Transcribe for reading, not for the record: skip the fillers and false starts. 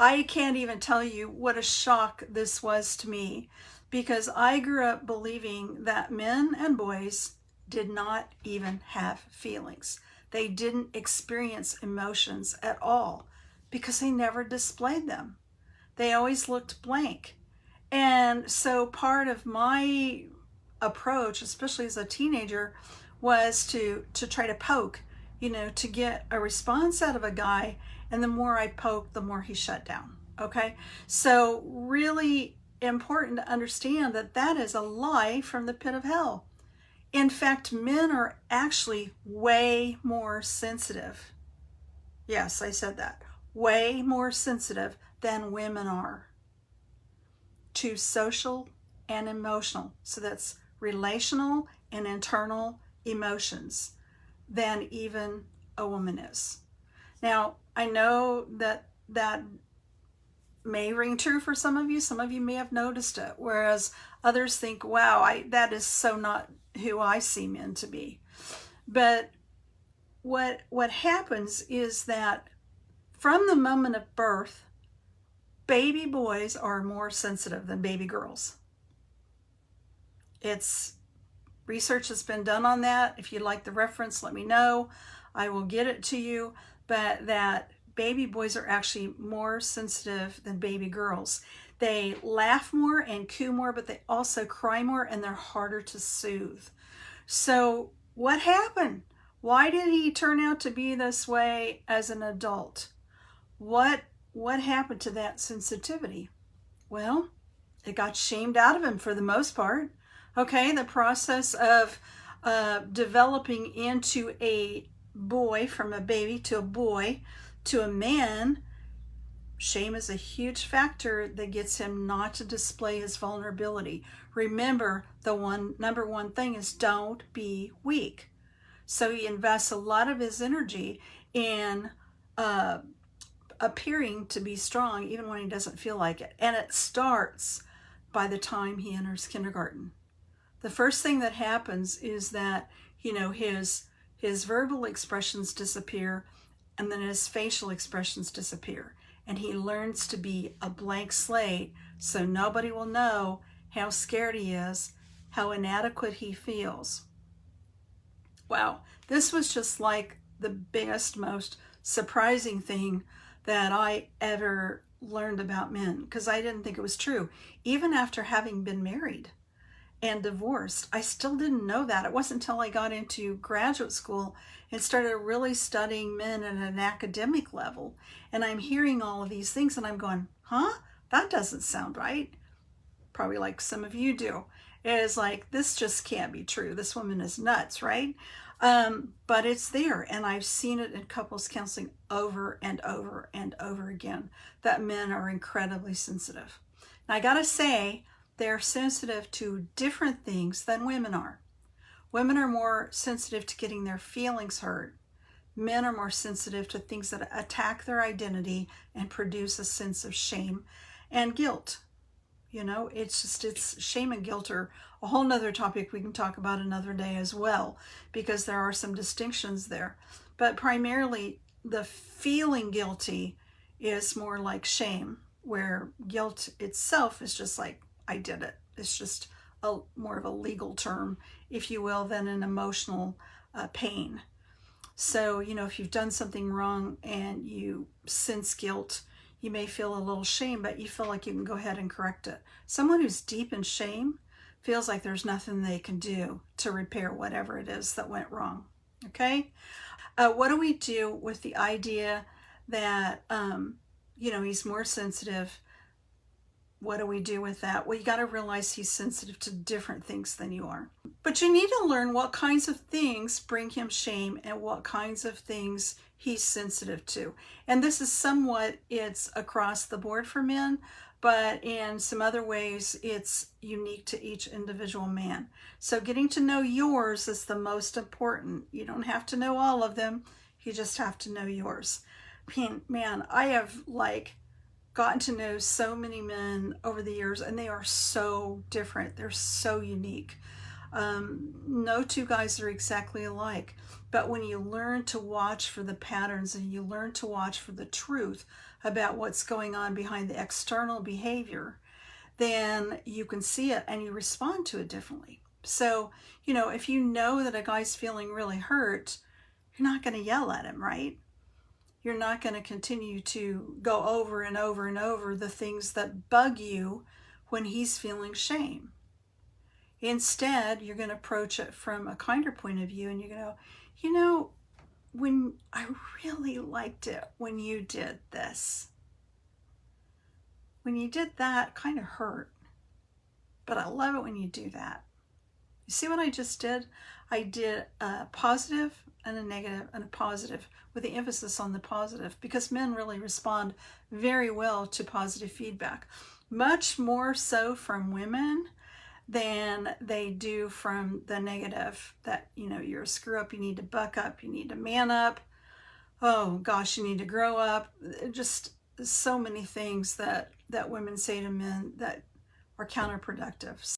I can't even tell you what a shock this was to me, because I grew up believing that men and boys did not even have feelings. They didn't experience emotions at all because they never displayed them. They always looked blank. And so part of my approach, especially as a teenager, was to try to poke, to get a response out of a guy. And the more I poked, the more he shut down. Okay. So really important to understand that that is a lie from the pit of hell. In fact, men are actually way more sensitive. Yes, I said that. Way more sensitive than women are to social and emotional. So that's relational and internal emotions than even a woman is. Now, I know that that may ring true for some of you. Some of you may have noticed it, whereas others think, wow, that is so not who I see men to be. But what happens is that from the moment of birth, baby boys are more sensitive than baby girls. It's research has been done on that. If you'd like the reference, let me know. I will get it to you. But that baby boys are actually more sensitive than baby girls. They laugh more and coo more, but they also cry more, and they're harder to soothe. So what happened? Why did he turn out to be this way as an adult? What happened to that sensitivity? Well, it got shamed out of him for the most part. Okay, the process of developing into a boy, from a baby to a boy to a man, shame is a huge factor that gets him not to display his vulnerability. Remember, the number one thing is don't be weak. So he invests a lot of his energy in appearing to be strong even when he doesn't feel like it. And it starts by the time he enters kindergarten. The first thing that happens is that, his verbal expressions disappear, and then his facial expressions disappear. And he learns to be a blank slate, so nobody will know how scared he is, how inadequate he feels. Wow, this was just like the biggest, most surprising thing that I ever learned about men, because I didn't think it was true. Even after having been married and divorced, I still didn't know that. It wasn't until I got into graduate school and started really studying men at an academic level, and I'm hearing all of these things and I'm going, that doesn't sound right. Probably like some of you do. It's like, this just can't be true. This woman is nuts, right? But it's there, and I've seen it in couples counseling over and over and over again, that men are incredibly sensitive. Now, I gotta say, they're sensitive to different things than women are. Women are more sensitive to getting their feelings hurt. Men are more sensitive to things that attack their identity and produce a sense of shame and guilt. It's shame and guilt are a whole nother topic we can talk about another day as well, because there are some distinctions there. But primarily, the feeling guilty is more like shame, where guilt itself is just like, I did it. It's just more of a legal term, if you will, than an emotional pain. So, if you've done something wrong and you sense guilt, you may feel a little shame, but you feel like you can go ahead and correct it. Someone who's deep in shame feels like there's nothing they can do to repair whatever it is that went wrong. Okay? What do we do with the idea that, he's more sensitive? What do we do with that? Well, you got to realize he's sensitive to different things than you are. But you need to learn what kinds of things bring him shame and what kinds of things he's sensitive to. And this is it's across the board for men, but in some other ways, it's unique to each individual man. So getting to know yours is the most important. You don't have to know all of them. You just have to know yours. Man, I have gotten to know so many men over the years, and they are so different. They're so unique. No two guys are exactly alike, but when you learn to watch for the patterns and you learn to watch for the truth about what's going on behind the external behavior, then you can see it and you respond to it differently. So, if you know that a guy's feeling really hurt, you're not going to yell at him, right? You're not going to continue to go over and over and over the things that bug you when he's feeling shame. Instead, you're going to approach it from a kinder point of view, and you're going to go, when I really liked it when you did this. When you did that, it kind of hurt. But I love it when you do that. You see what I just did? I did a positive and a negative and a positive, with the emphasis on the positive, because men really respond very well to positive feedback. Much more so from women than they do from the negative, that, you're a screw up, you need to buck up, you need to man up, oh gosh, you need to grow up. Just so many things that women say to men that are counterproductive.